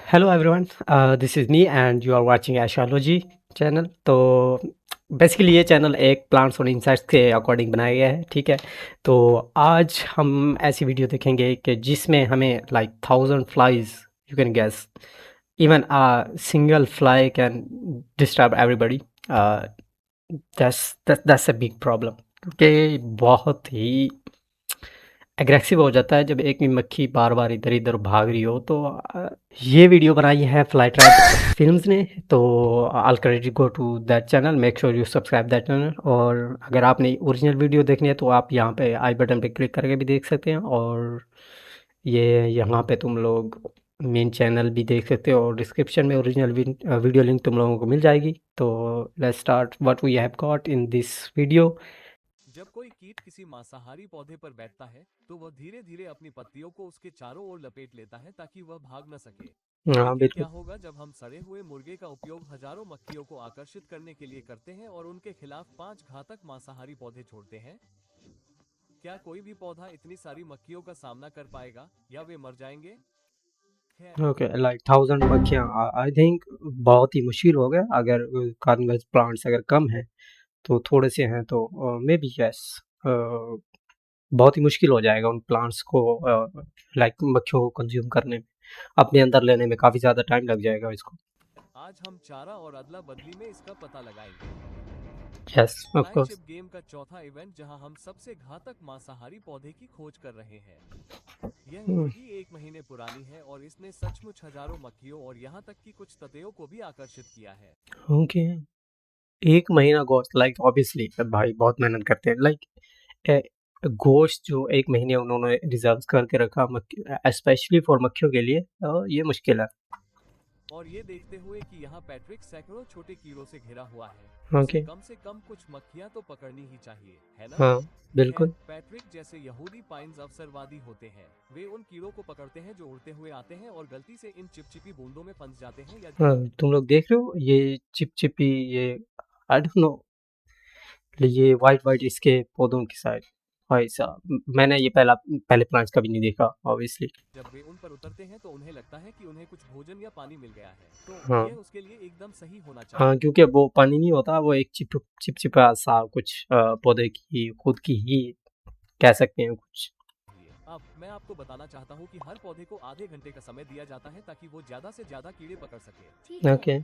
Hello everyone, this is me and you are watching Ashology channel. तो basically ये channel एक plants और insects के अकॉर्डिंग बनाया गया है, ठीक है। तो आज हम ऐसी वीडियो देखेंगे कि जिसमें हमें like 1000 flies, you can guess, even a single fly can disturb everybody. That's a big problem, क्योंकि बहुत ही एग्रेसिव हो जाता है जब एक भी मक्खी बार बार इधर इधर भाग रही हो। तो ये वीडियो बनाई है फ्लाई ट्रैप फिल्म्स ने। तो I can go to that channel, make sure you subscribe that channel. और अगर आपने ओरिजिनल वीडियो देखनी है तो आप यहाँ पे आई बटन पे क्लिक करके भी देख सकते हैं, और ये यहाँ पे तुम लोग मेन चैनल भी देख सकते हो, और डिस्क्रिप्शन में ओरिजिनल वीडियो लिंक तुम लोगों को मिल जाएगी। तो let's start what we have got in this video. जब कोई कीट किसी मांसाहारी पौधे पर बैठता है तो वह धीरे धीरे अपनी पत्तियों को उसके चारों ओर लपेट लेता है ताकि वह भाग न सके। हाँ लेकिन क्या बिल्कुल। होगा जब हम सड़े हुए मुर्गे का उपयोग हजारों मक्खियों को आकर्षित करने के लिए करते हैं और उनके खिलाफ 5 घातक मांसाहारी पौधे छोड़ते हैं? क्या कोई भी पौधा इतनी सारी मक्खियों का सामना कर पाएगा या वे मर जाएंगे? खैर, ओके, लाइक 1000 मक्खियाँ, आई थिंक बहुत ही मुश्किल हो गया। अगर कार्निवल प्लांट्स अगर कम हैं तो थोड़े से हैं तो मे बी यस, बहुत ही मुश्किल हो जाएगा उन प्लांट्स को लाइक मक्खियों को कंज्यूम करने में, अपने अंदर लेने में काफ़ी ज़्यादा टाइम लग जाएगा इसको। आज हम चारा और अदला बदली में इसका पता लगाएंगे। Yes of course. Flagship game का चौथा इवेंट जहां हम सबसे घातक मांसाहारी पौधे की खोज कर रहे हैं। यह मुर्गी 1 महीने पुरानी है और इसने सचमुच हजारों मक्खियों और यहाँ तक कि कुछ ततैयों को भी आकर्षित किया है। ओके, 1 महीना गोश्त, लाइक ऑब्वियसली भाई बहुत मेहनत करते हैं। लाइक गोश्त जो 1 महीने उन्होंने रिजर्व करके रखा मक्खी, स्पेशली फॉर मक्खियों के लिए, ये मुश्किल है। और ये देखते हुए कि यहाँ पैट्रिक सैकड़ों छोटे कीड़ों से घिरा हुआ है, उसे ओके। कम से कम कुछ मक्खियाँ तो पकड़नी ही चाहिए, है ना? हाँ खैर, बिल्कुल। पैट्रिक जैसे यहूदी पाइन्स अवसरवादी होते हैं। वे उन कीड़ों को पकड़ते हैं जो उड़ते हुए आते हैं और गलती से इन चिपचिपी बूंदों में फंस जाते हैं या हाँ, तुम लोग देख रहे हो ये चिपचिपी, ये आई डोंट नो, ये वाइट वाइट इसके पौधों की साइड। भाई साहब, मैंने ये पहले प्लांट्स कभी नहीं देखा ऑब्वियसली। जब वे उन पर उतरते हैं तो उन्हें लगता है कि उन्हें कुछ भोजन या पानी मिल गया है, तो हाँ यह उसके लिए एकदम सही होना हाँ, चाहिए। क्योंकि वो पानी नहीं होता, वो एक चिपचिपा सा कुछ पौधे की खुद की ही कह सकते हैं कुछ। अब मैं आपको बताना चाहता हूँ कि हर पौधे को आधे घंटे का समय दिया जाता है ताकि वो ज्यादा से ज्यादा कीड़े पकड़ सके, ठीक है? ओके,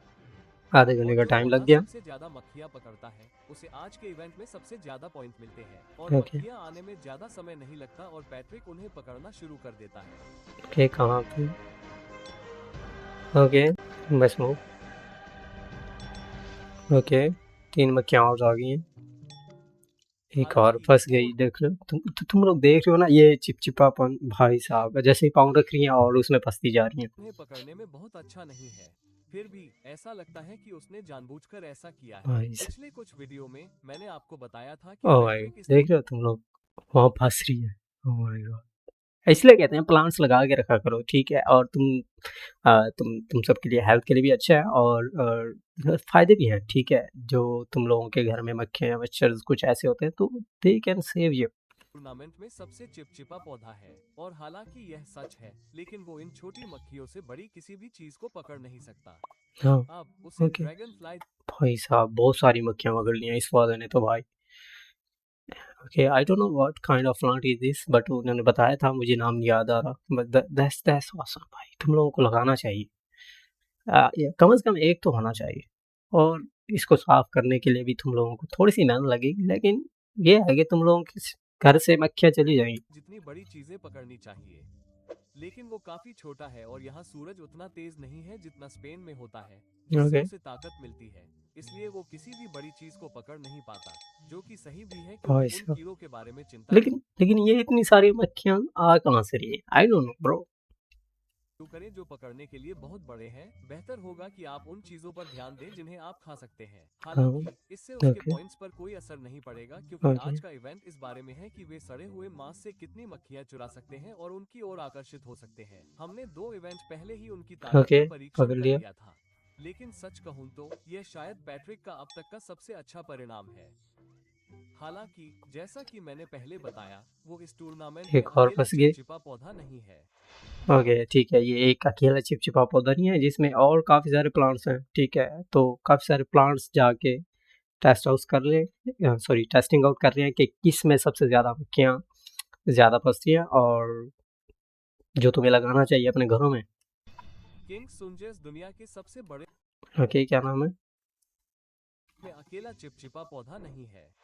आधे घंटे और का जो टाइम लग पौधा गया। सबसे ज्यादा मक्खियाँ पकड़ता है उसे आज के इवेंट में सबसे ज्यादा पॉइंट मिलते हैं। और ओके। मक्खियाँ आने में ज्यादा समय नहीं लगता और पैट्रिक उन्हें पकड़ना शुरू कर देता है। ओके, कहाँ पे? ओके, बस मूव। ओके, 3 मक्खियाँ और आ गई हैं, एक और हालांकि फंस वो गई। देख लो तुम लोग देख रहे हो ना, ये चिपचिपापन भाई साहब, जैसे ही पाँव रख रही हैं और उसमें फंसती जा रही हैं। उन्हें पकड़ने में बहुत अच्छा नहीं है, फिर भी ऐसा लगता है कि उसने जानबूझकर ऐसा किया है। भाई साहब, पिछले कुछ वीडियो में मैंने आपको बताया था कि ओ भाई, पैट्रिक इस देख रहे हो तुम लोग, वहाँ फंस रही है। ओ माय गॉड, इसलिए कहते हैं प्लांट्स लगा के रखा करो, ठीक है। और तुम सबके लिए, हेल्थ के लिए भी अच्छा है, और फायदे भी हैं, ठीक है। जो तुम लोगों के घर में मक्खियाँ मच्छर कुछ ऐसे होते हैं तो they can save you. Tournament में सबसे चिपचिपा पौधा है। और हालांकि यह सच है, लेकिन वो इन छोटी मक्खियों से बड़ी किसी भी चीज को पकड़ नहीं सकता। हाँ। अब उसे ओके, ड्रैगन फ्लाई भाई साहब बहुत सारी मक्खियाँ पकड़ ली हैं इस पौधे ने तो भाई। Okay, I don't know what kind of plant is this, but उन्होंने बताया था, मुझे नाम नहीं याद आ रहा, बट दैट्स ऑसम भाई, तुम लोगों को लगाना चाहिए। कम से कम एक तो होना चाहिए। और इसको साफ करने के लिए भी तुम लोगों को थोड़ी सी मेहनत लगेगी, लेकिन ये है कि तुम लोगों के घर से मक्खियाँ चली जाएंगी। जितनी बड़ी चीजें पकड़नी चाहिए, लेकिन वो काफी छोटा है और यहाँ सूरज उतना तेज नहीं है जितना स्पेन में होता है, जिससे ओके। उसे ताकत मिलती है। इसलिए वो किसी भी बड़ी चीज को पकड़ नहीं पाता, जो कि सही भी है क्योंकि भाई उन साहब, कीड़ों के बारे में चिंता लेकिन ये इतनी सारी मक्खियाँ आ कहाँ से रही है? I don't know bro. शुरू करें जो पकड़ने के लिए बहुत बड़े हैं। बेहतर होगा कि आप उन चीजों पर ध्यान दें जिन्हें आप खा सकते हैं। हाँ। हालांकि इससे उसके ओके। पॉइंट्स पर कोई असर नहीं पड़ेगा क्योंकि ओके। आज का इवेंट इस बारे में है कि वे सड़े हुए मांस से कितनी मक्खियां चुरा सकते हैं और उनकी ओर आकर्षित हो सकते हैं। हमने 2 इवेंट पहले ही उनकी ताकत ओके, का परीक्षण पकड़ कर लिया। लिया था, लेकिन सच कहूं तो यह शायद पैट्रिक का अब तक का सबसे अच्छा परिणाम है। हालांकि जैसा कि मैंने पहले बताया, वो इस टूर्नामेंट में एक और अकेला फंस गए। चिपचिपा पौधा नहीं है। ओके ठीक है, ये एक अकेला चिपचिपा पौधा नहीं है जिसमें और काफ़ी सारे प्लांट्स हैं, ठीक है। तो काफ़ी सारे प्लांट्स जाके टेस्ट आउट कर ले, सॉरी टेस्टिंग आउट कर रहे हैं कि किस में सबसे ज़्यादा मक्खियाँ ज़्यादा फंसती हैं और जो तुम्हें लगाना चाहिए अपने घरों में। किंग सुंजेस दुनिया के सबसे बड़े ओके, क्या नाम है? में अकेला चिपचिपा पौधा नहीं है।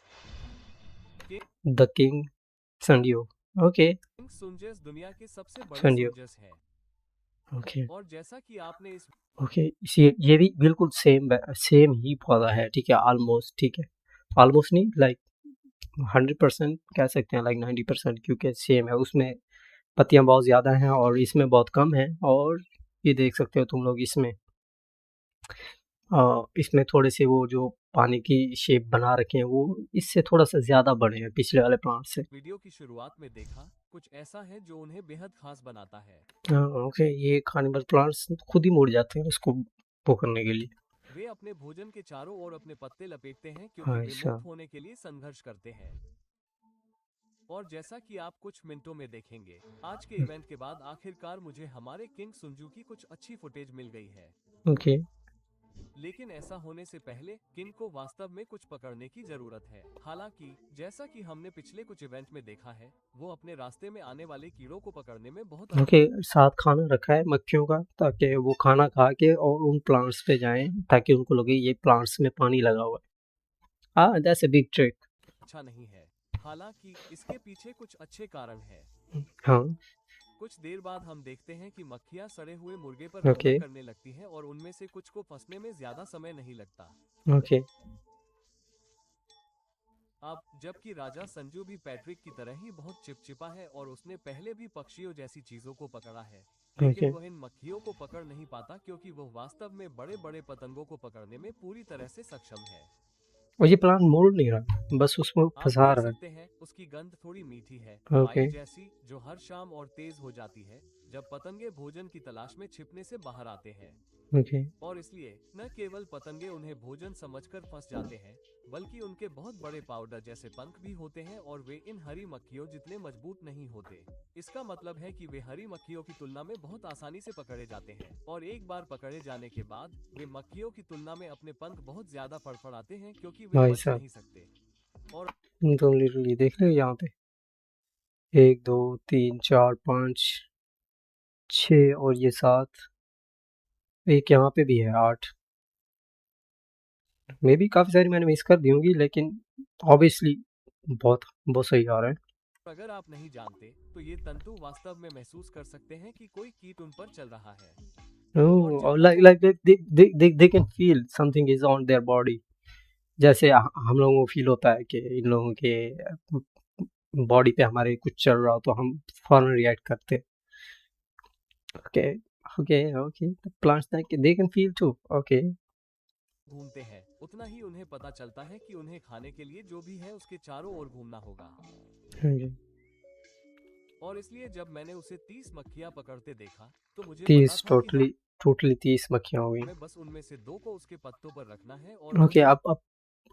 द किंग संडियो। ओके। किंग सुंजेस दुनिया के सबसे बड़े संडियो। सुंजेस है। ओके। और जैसा कि आपने इस ओके, इसी ये भी बिल्कुल सेम ही पौधा है, ठीक है, ऑलमोस्ट, ठीक है। ऑलमोस्ट नहीं, लाइक 100% कह सकते हैं, लाइक 90%, क्योंकि सेम है। उसमें पत्तियां बहुत ज़्यादा हैं और इसमें बहुत कम है। और ये देख सकते हो तुम लोग, इसमें थोड़े से वो जो पानी की शेप बना रखे हैं वो इससे थोड़ा सा ज़्यादा बड़े हैं पिछले वाले प्लांट से। वीडियो की शुरुआत में देखा, कुछ ऐसा है जो उन्हें बेहद खास बनाता है। हाँ, ओके, ये खाने वाले प्लांट्स खुद ही मुड़ जाते हैं उसको वो करने के लिए। वे अपने भोजन के चारों ओर अपने पत्ते लपेटते हैं क्योंकि हाँ, वे ऐसा। मुक्त होने के लिए संघर्ष करते हैं। और जैसा कि आप कुछ मिनटों में देखेंगे, आज के इवेंट के बाद आखिरकार मुझे हमारे किंग सुंजू की कुछ अच्छी फुटेज मिल गई है। ओके। लेकिन ऐसा होने से पहले किंग को वास्तव में कुछ पकड़ने की जरूरत है। हालांकि जैसा कि हमने पिछले कुछ इवेंट में देखा है, वो अपने रास्ते में आने वाले कीड़ों को पकड़ने में बहुत ओके, साथ खाना रखा है मक्खियों का ताकि वो खाना खा के और उन प्लांट्स पे जाएं ताकि उनको लगे ये प्लांट्स में पानी लगा हुआ है। हाँ, दैट्स अ बिग ट्रिक। अच्छा नहीं है। हालांकि इसके पीछे कुछ अच्छे कारण हैं। हाँ। कुछ देर बाद हम देखते हैं कि मक्खियां सड़े हुए मुर्गे पर हमला ओके। करने लगती हैं और उनमें से कुछ को फंसने में ज्यादा समय नहीं लगता। ओके। अब जबकि राजा संजू भी पैट्रिक की तरह ही बहुत चिपचिपा है और उसने पहले भी पक्षियों जैसी चीजों को पकड़ा है, लेकिन ओके। वह इन मक्खियों को पकड़ नहीं पाता क्योंकि वह वास्तव में बड़े बड़े पतंगों को पकड़ने में पूरी तरह से सक्षम है। और ये प्लांट मोड़ नहीं रहा, बस उसमें आप फंसा देख रहा सकते हैं उसकी गंध थोड़ी मीठी है, है। Pine okay. जैसी, जो हर शाम और तेज हो जाती है जब पतंगे भोजन की तलाश में छिपने से बाहर आते हैं। ओके। और इसलिए न केवल पतंगे उन्हें भोजन समझकर फंस जाते हैं, बल्कि उनके बहुत बड़े पाउडर जैसे पंख भी होते हैं और वे इन हरी मक्खियों जितने मजबूत नहीं होते। इसका मतलब है कि वे हरी मक्खियों की तुलना में बहुत आसानी से पकड़े जाते हैं और एक बार पकड़े जाने के बाद वे मक्खियों की तुलना में अपने पंख बहुत ज्यादा फड़फड़ाते हैं क्योंकि वे भाई बच साहब, नहीं सकते। और तुम लिटरली देख रहे हो यहाँ पे 1 2 3 4 5 6 और ये 7, एक यहाँ पे भी है 8। मे भी काफ़ी सारी मैंने मिस कर दी होंगी, लेकिन ऑब्वियसली बहुत बहुत सही आ रहा है। अगर आप नहीं जानते, तो ये तंतु वास्तव में महसूस कर सकते हैं कि कोई कीट उन पर चल रहा है। और ओह, जितना लाइक वो like they can feel something is on their body. जैसे हम लोगों को फील होता है कि इन लोगों के बॉडी पे हमारे कुछ चल रहा हो तो हम फौरन रिएक्ट करते हैं। Okay. Okay. Okay, plants they can feel too. Okay. घूमते हैं, उतना ही उन्हें पता चलता है कि उन्हें खाने के लिए जो भी है उसके चारों ओर घूमना होगा। हाँ जी। और इसलिए जब मैंने उसे 30 मक्खियां पकड़ते देखा, तो मुझे पता 30 था कि टोटली, टोटली 30 मक्खियाँ हो गई। हमें बस उनमें से 2 को उसके पत्तों पर रखना है और ओके, उन्हें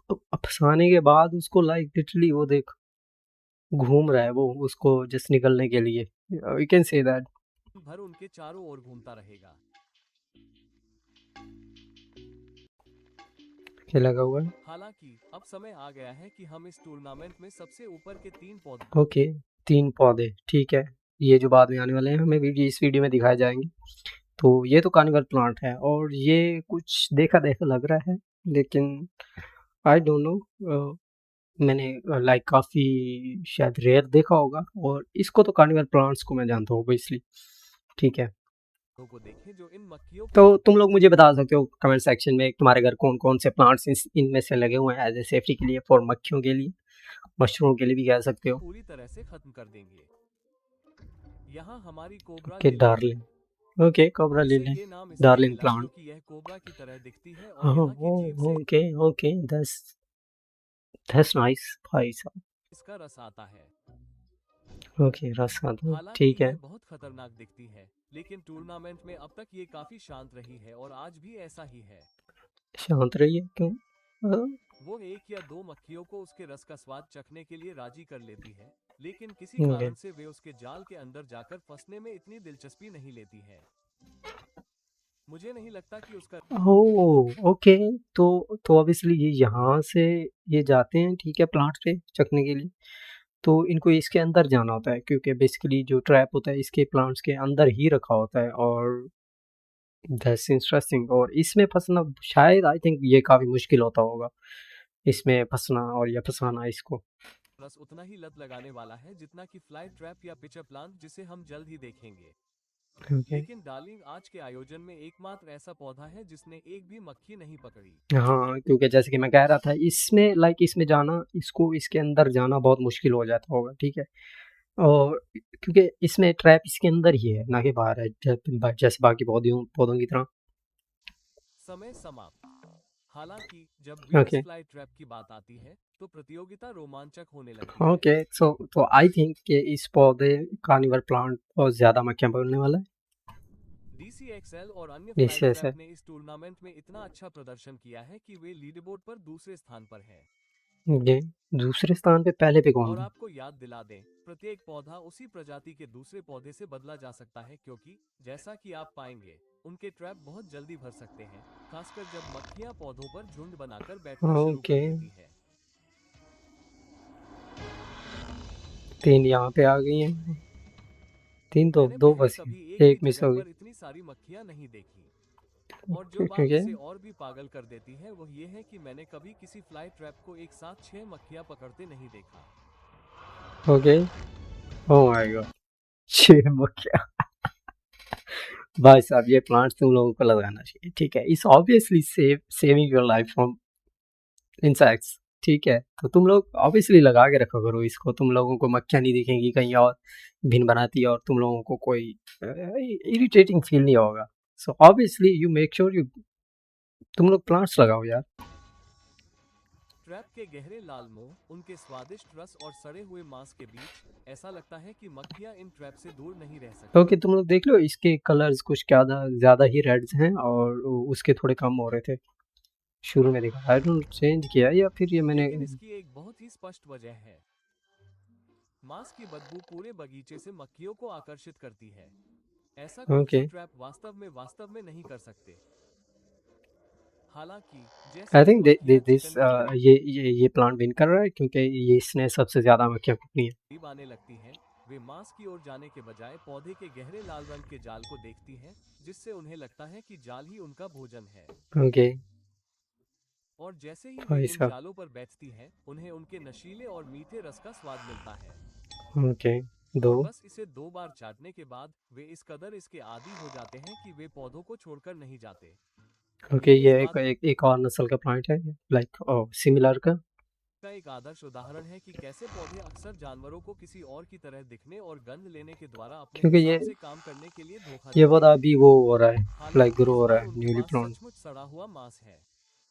अब फंसाने के बाद उसको लाइक लिटरली वो देख घूम रहा है वो उसको जस्ट निकलने के लिए। You can say that. दिन भर उनके चारों ओर घूमता रहेगा। क्या लगा हुआ है? हालांकि अब समय आ गया है कि हम इस टूर्नामेंट में सबसे ऊपर के 3 पौधे ओके, 3 पौधे, ठीक है। ये जो बाद में आने वाले हैं हमें इस वीडियो में दिखाए जाएंगे। तो ये तो कार्निवल प्लांट है और ये कुछ देखा देखा लग रहा है, लेकिन आई डोंट नो। मैंने लाइक काफ़ी शायद रेयर देखा होगा और इसको तो कार्निवल प्लांट्स को मैं जानता हूँ ऑब्वियसली, ठीक है। को देखें जो इन मक्खियों तो तुम लोग मुझे बता सकते हो कमेंट सेक्शन में तुम्हारे घर कौन कौन से प्लांट्स इनमें से लगे हुए हैं एज ए सेफ्टी के लिए, फॉर मक्खियों के लिए, मशरूम के लिए भी कह सकते हो। पूरी तरह से खत्म कर देंगे। यहाँ हमारी कोबरा ओके, लिली है। डार्लिंग। ओके, कोबरा इसे लिली। ये नाम इसलिए डार्लिंग मिला प्लांट। क्योंकि यह कोबरा की तरह दिखती है और हाँ, यहाँ की जीभ से ओके ओके, दैट्स नाइस भाई साहब। इसका रस आता है। ओके, रस खाते, हालांकि ठीक है। यह बहुत खतरनाक दिखती है, लेकिन टूर्नामेंट में अब तक ये काफी शांत रही है और आज भी ऐसा ही है। शांत रहिए, क्यों? वो एक या दो मक्खियों को उसके रस का स्वाद चखने के लिए राजी कर लेती है, लेकिन किसी ओके। कारण से वे उसके जाल के अंदर जाकर फंसने में इतनी दिलचस्पी नहीं लेती है। मुझे नहीं लगता कि उसका ओह! ओके। तो ऑब्वियसली ये यहाँ से ये जाते हैं, ठीक है, प्लांट पे चखने के लिए। तो इनको इसके अंदर जाना होता है क्योंकि बेसिकली जो ट्रैप होता है इसके प्लांट्स के अंदर ही रखा होता है और दैट्स इंटरेस्टिंग। और इसमें फँसना शायद आई थिंक ये काफ़ी मुश्किल होता होगा, इसमें फँसना और या फँसाना इसको। रस उतना ही लत लगाने वाला है जितना कि फ्लाई ट्रैप या पिचर प्लांट, जिसे हम जल्द ही देखेंगे। ओके। लेकिन डार्लिंग, आज के आयोजन में एकमात्र ऐसा पौधा है जिसने एक भी मक्खी नहीं पकड़ी। हाँ, क्योंकि जैसे कि मैं कह रहा था इसमें इसमें जाना इसको इसके अंदर जाना बहुत मुश्किल हो जाता होगा, ठीक है? और क्योंकि इसमें ट्रैप इसके अंदर ही है, ना कि बाहर है, जैसे बाकी पौधों पौधों की तरह। समय समाप्त। हालांकि जब वीनस ओके। फ्लाई ट्रैप की बात आती है तो प्रतियोगिता रोमांचक होने लगती है। ओके, तो आई थिंक कि इस पौधे कार्निवल प्लांट बहुत ज़्यादा मक्खियाँ पकड़ने वाला है। DCXL और अन्य फ्लाई इस वजह ट्रैप से। ने इस टूर्नामेंट में इतना अच्छा प्रदर्शन किया है कि वे लीडरबोर्ड पर दूसरे स्थान पर हैं। ये दूसरे स्थान पे, पहले पे कौन और था? आपको याद दिला दें, प्रत्येक पौधा उसी प्रजाति के दूसरे पौधे से बदला जा सकता है, क्योंकि जैसा कि आप पाएंगे, उनके ट्रैप बहुत जल्दी भर सकते हैं, खासकर जब मक्खियां पौधों पर झुंड बनाकर बैठना शुरू कर ओके। देती है। 3 यहाँ पे आ गई हैं। 3 तो मैंने 2 पहले बची, कभी एक भी 1 मिस जगह हो गई। पर इतनी सारी मक्खियां नहीं देखी। और जो बात क्योंकि इसे और भी पागल कर देती है वह यह है कि मैंने कभी किसी फ्लाई ट्रैप को एक साथ 6 मक्खियां पकड़ते नहीं देखा। ओके। Oh my God! 6 मक्खियाँ। भाई साहब ये प्लांट्स तुम लोगों को लगाना चाहिए, ठीक है? It's obviously saving your life from insects, ठीक है? तो तुम लोग ऑब्वियसली लगा के रखा करो इसको, तुम लोगों को मक्खियाँ नहीं दिखेंगी कहीं और भिन बनाती और तुम लोगों को कोई इरिटेटिंग फील नहीं होगा। So obviously you make sure you तुम लोग प्लांट्स लगाओ यार। ट्रैप के गहरे लाल मुंह, उनके स्वादिष्ट रस और सड़े हुए मांस के बीच, ऐसा लगता है कि मक्खियां इन ट्रैप से दूर नहीं रह सकती। ओके, तुम लोग देख लो इसके कलर्स कुछ ज़्यादा ज़्यादा ही रेड्स हैं और उसके थोड़े कम हो रहे थे शुरू में देखा। आई डोंट चेंज किया या फिर ये मैंने। लेकिन इसकी एक बहुत ही स्पष्ट वजह है। मांस की बदबू पूरे बगीचे से मक्खियों को आकर्षित करती है। ऐसा कुछ ओके। जो ट्रैप वास्तव में नहीं कर सकते। हालांकि जैसे आई ही थिंक मक्खियां दिस चिकन के ये प्लांट विन कर रहा है क्योंकि ये इसने सबसे ज़्यादा मक्खियाँ पकड़ी हैं। करीब आने लगती हैं, वे मांस की ओर जाने के बजाय पौधे के गहरे लाल रंग के जाल को देखती हैं, जिससे उन्हें लगता है कि जाल ही उनका भोजन है। ओके। और जैसे ही वे भाई इन साहब। जालों पर बैठती हैं, उन्हें उनके नशीले और मीठे रस का स्वाद मिलता है। ओके। 2। और बस इसे 2 बार चाटने के बाद वे इस कदर इसके आदी हो जाते हैं कि वे पौधों को छोड़कर नहीं जाते। ओके, यह इस ये बात एक और नस्ल का प्लांट है, लाइक सिमिलर का। का एक आदर्श उदाहरण है कि कैसे पौधे अक्सर जानवरों को किसी और की तरह दिखने और गंध लेने के द्वारा अपने क्योंकि हिसाब से काम करने के लिए धोखा ये देते पौधा हैं। अभी वो हो रहा है, लाइक हालांकि ग्रो इस हो रहा बार है, उनके न्यूली पास प्लांट। सचमुच सड़ा हुआ मांस है।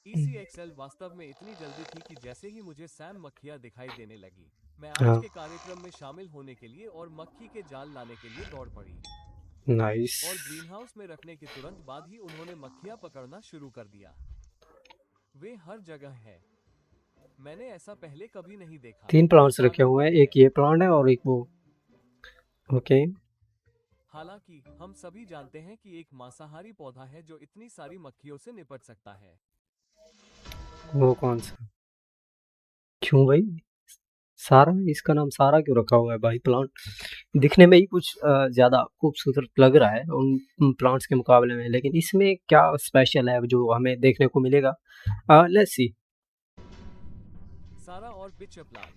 ECXL वास्तव में इतनी जल्दी थी कि जैसे ही मुझे सैम मक्खियां दिखाई देने लगी, मैं आज हाँ। के कार्यक्रम में शामिल होने के लिए और मक्खी के जाल लाने के लिए दौड़ पड़ी। नाइस। और ग्रीनहाउस में रखने के तुरंत बाद ही उन्होंने मक्खियां पकड़ना शुरू कर दिया। वे हर जगह हैं। मैंने ऐसा पहले कभी नहीं देखा। 3 यह प्लांट्स रखे हुए हैं, पागलपन है। एक ये प्लांट है और एक वो। ओके। हालांकि हम सभी जानते हैं कि एक मांसाहारी पौधा है जो इतनी सारी मक्खियों से निपट सकता है। वो कौन सा? क्यों भाई? सारा? इसका नाम सारा क्यों रखा हुआ है भाई? प्लांट दिखने में ही कुछ ज़्यादा खूबसूरत लग रहा है उन प्लांट्स के मुकाबले में, लेकिन इसमें क्या स्पेशल है जो हमें देखने को मिलेगा? Let's see. सारा और पिचर प्लांट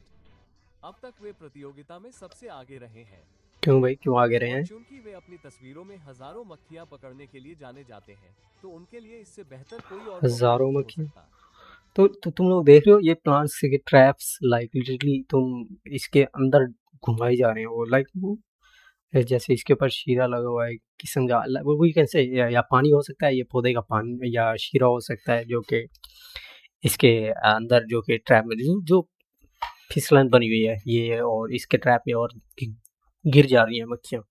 अब तक वे प्रतियोगिता में सबसे आगे रहे हैं। क्यों भाई, क्यों आगे रहे और हैं? चूंकि वे अपनी तस्वीरों में हजारों मक्खियां पकड़ने के लिए जाने जाते हैं, तो उनके लिए इससे बेहतर कोई और मौका हज़ारों नहीं हो मक्खियाँ। सकता। तो तुम लोग देख रहे हो ये प्लांट्स के ट्रैप्स, लाइक लिटरली तुम इसके अंदर घुमाए जा रहे हो, वो लाइक वो जैसे इसके ऊपर शीरा लगा हुआ है किस्म का, वो कैसे या पानी हो सकता है, ये पौधे का पानी या शीरा हो सकता है जो कि इसके अंदर जो कि ट्रैप में जो फिसलन बनी हुई है ये, और इसके ट्रैप में और गिर जा रही हैं मक्खियाँ।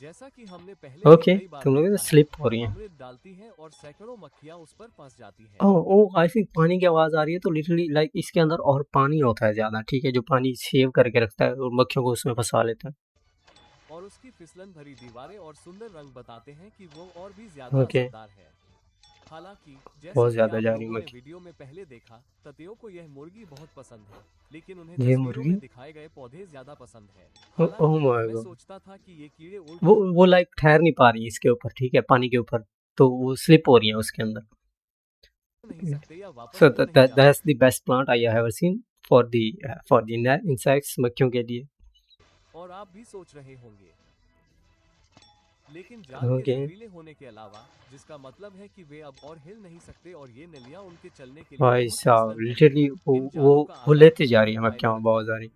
जैसा कि हमने पहले भी ओके, कई बार तुम लोग देखा है, स्लिप हो वो रही हैं। अमृत डालती है और सैकड़ों मक्खियां उस पर फंस जाती हैं। ओह ओह! आई थिंक पानी की आवाज़ आ रही है, तो लिटरली लाइक इसके अंदर और पानी होता है ज़्यादा, ठीक है? जो पानी सेव करके रखता है और मक्खियों को उसमें फँसा लेता है। और उसकी फिसलन भरी दीवारें और सुंदर रंग बताते हैं कि वो और भी ज्यादा ओके, असरदार है। हालांकि जैसा बहुत कि ज़्यादा आप जा रही है लोगों ने मक्खी। वीडियो में पहले देखा, ततियों को यह मुर्गी बहुत पसंद है, लेकिन उन्हें ये तस्वीरों मुर्गी? में दिखाए गए पौधे ज्यादा पसंद है। ओह हालांकि माय मैं गॉड! सोचता था कि ये कीड़े उड़ वो लाइक ठहर नहीं पा रही है इसके ऊपर, ठीक है? पानी के ऊपर, तो वो स्लिप हो रही है उसके अंदर। नहीं सकते या वापस सो क्यों नहीं जा दैट्स द सकते। Best plant I have ever seen for the insects, मक्खियों के लिए। और आप भी सोच रहे होंगे, लेकिन जाल के ओके, जहरीले होने के अलावा, जिसका मतलब है कि वे अब और हिल नहीं सकते और ये नलियां उनके चलने के लिए भाई बहुत साहब फिसलन भरी हैं। लिटरली वो इन वो जालों का वो आकार लेती भी जा रही बहुत है मायने मक्खियाँ रखता बहुत है। सारी।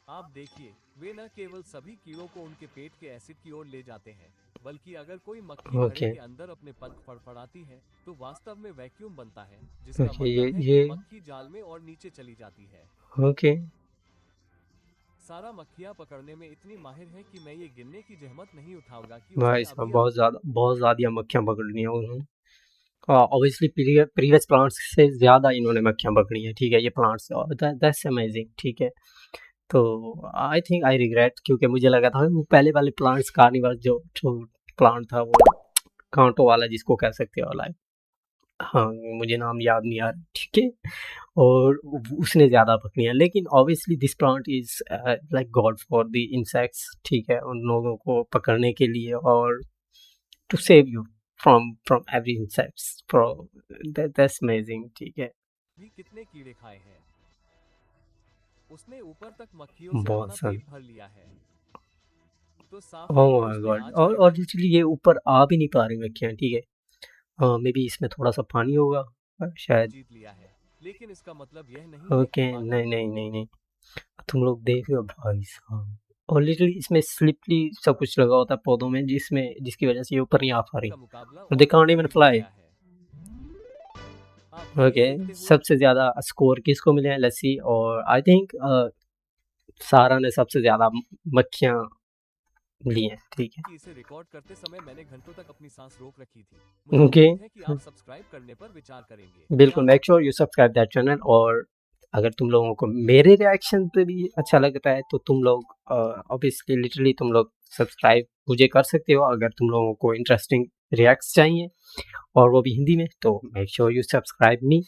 आप देखिए, वे न केवल सभी कीड़ों को उनके पेट के एसिड की ओर ले जाते हैं, बल्कि अगर कोई मक्खी घड़े ओके, के अंदर अपने पंख फड़फड़ाती है, तो वास्तव में वैक्यूम बनता है, जिसका ओके, मतलब है कि ये मक्खी जाल में और नीचे चली जाती है। ओके। सारा मक्खियां पकड़ने में इतनी माहिर है कि मैं ये गिनने की जहमत नहीं उठाऊंगा कि उसने भाई साहब अभी बहुत ज़्यादा मक्खियाँ पकड़ ली हैं उन्होंने। ऑब्वियसली प्रीवियस प्लांट्स से ज़्यादा इन्होंने मक्खियाँ पकड़ी हैं, ठीक है? ये प्लांट्स दैट्स अमेजिंग, ठीक है? तो आई थिंक आई रिग्रेट, क्योंकि मुझे लगा था वो पहले वाले प्लांट्स कार्निवोरस जो प्लांट था वो कांटों वाला जिसको कह सकते हो लाइक, हाँ, मुझे नाम याद नहीं आ रहा, ठीक है? और उसने ज़्यादा पकड़ी हैं, लेकिन obviously this plant is like God for the insects, ठीक है? उन लोगों को पकड़ने के लिए और to save you from every insects, that's amazing, ठीक है? कितने कीड़े खाए हैं। उसने ऊपर तक मक्खियों से बहुत अपना सारे। पेट भर लिया है। तो साफ है कि ओह माय उसने गॉड! आज के और इवेंट लिटरली ये ऊपर आ भी नहीं पा रही मक्खियाँ, ठीक है? मे बी इसमें थोड़ा-सा पानी होगा शायद। जीत लिया है, लेकिन इसका मतलब यह नहीं है कि ओके, बाकी नहीं, नहीं, नहीं, नहीं। तुम लोग देख रहे हो भाई साहब, और लिटरली इसमें स्लिपरी सब कुछ लगा होता है पौधों में, जिसकी वजह से ये ऊपर नहीं आ पा रही, का मुकाबला और दे और भी कांट इवन करीब हो फ्लाई। गया है। आप वीडियो ओके, देखते हुए सबसे ज़्यादा स्कोर किसको मिले हैं? Let's see. और आई थिंक सारा ने सबसे ज़्यादा मक्खियाँ ली हैं, ठीक है? कि इसे रिकॉर्ड करते समय मैंने घंटों तक अपनी सांस रोक रखी थी। मुझे ओके, उम्मीद है कि आप सब्सक्राइब करने पर विचार करेंगे। क्या बिल्कुल, आप make sure you subscribe that channel. और अगर तुम लोगों को मेरे रिएक्शन पे भी अच्छा लगता है तो तुम लोग ऑब्वियसली लिटरली तुम लोग सब्सक्राइब मुझे कर सकते हो। अगर तुम लोगों को इंटरेस्टिंग रिएक्ट्स चाहिए और वो भी हिंदी में, तो मेक श्योर यू सब्सक्राइब मी।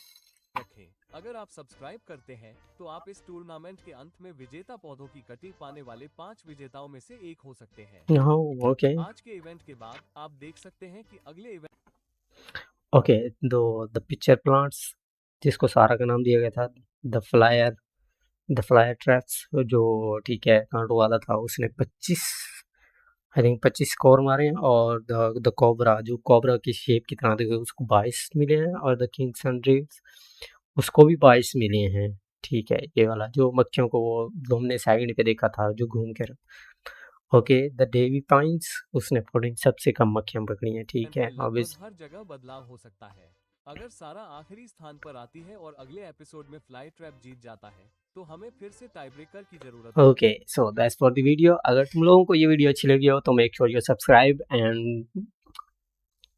रखें? अगर आप सब्सक्राइब करते हैं, तो आप इस टूर्नामेंट के अंत में विजेता पौधों की कटी पाने वाले 5 विजेताओं में से एक हो सकते हैं। हाँ, ओके, आज के इवेंट के बाद आप देख सकते हैं कि अगले event okay. The picture plants, जिसको सारा का नाम दिया गया था, the flyer the flyer traps, जो ठीक है कांटो वाला था, उसने 25 आई थिंक 25 स्कोर मारे हैं। और द कोबरा, जो कोबरा की शेप की तरह दिखे, उसको 22 मिले हैं। और द किंग सनड्रीव्स, उसको भी 22 मिले हैं, ठीक है? ये वाला जो मक्खियों को वो हमने साइड पे देखा था जो घूम कर। ओके, द डेवी पाइंस, उसने 14 सबसे कम मक्खियाँ पकड़ी हैं, ठीक में है? लगभग ऑब्वियस हर जगह बदलाव हो सकता है। अगर सारा आखिरी स्थान पर आती है और अगले एपिसोड में फ्लाई ट्रैप जीत जाता है, तो हमें फिर से टाई ब्रेकर की जरूरत होगी। Okay, so that's for the video. अगर तुम लोगों को ये वीडियो अच्छी लगी हो तो make sure you subscribe. And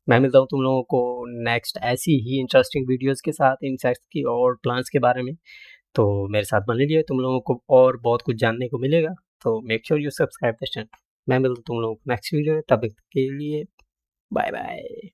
मैं मिलता हूँ तुम लोगों को नेक्स्ट ऐसी ही इंटरेस्टिंग वीडियोस के साथ, इंसेक्ट्स की और प्लांट्स के बारे में। तो मेरे साथ बने रहिए, तुम लोगों को और बहुत कुछ जानने को मिलेगा। तो make sure you subscribe the channel. मैं मिलता हूँ तुम लोगों को नेक्स्ट वीडियो में, तब तक के लिए बाय बाय।